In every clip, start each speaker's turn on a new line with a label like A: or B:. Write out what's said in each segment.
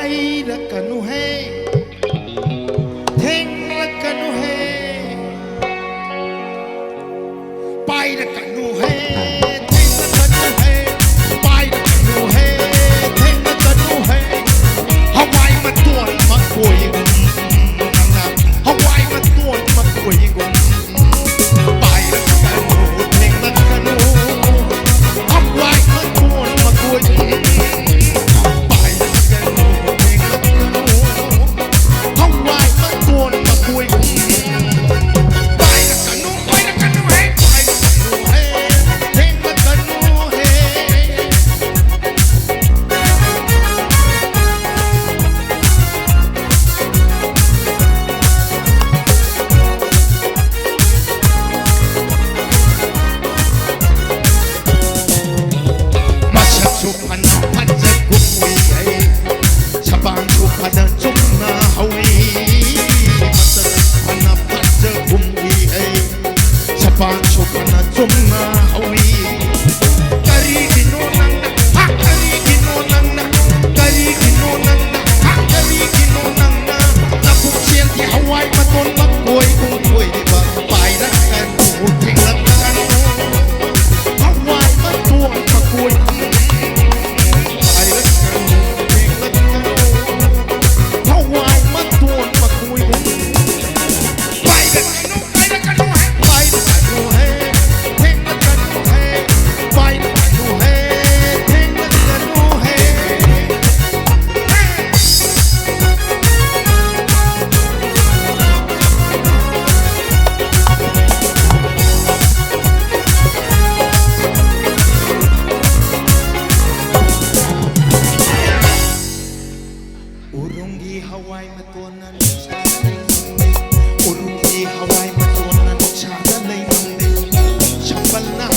A: ละกันนูเฮเทงละกันนูเฮไปละกันนูเฮเทงละกันนูเฮไปละกันนูเฮเทงละกันนูเฮฮาวายมาตัวมาคุยกันนะฮาวายมาตัวมาคุยกันไปละกันนูเทงละกันนูฮาวายมาตัวมาคุยกัน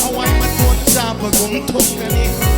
A: Hawai ma tuan sa bagong tok kani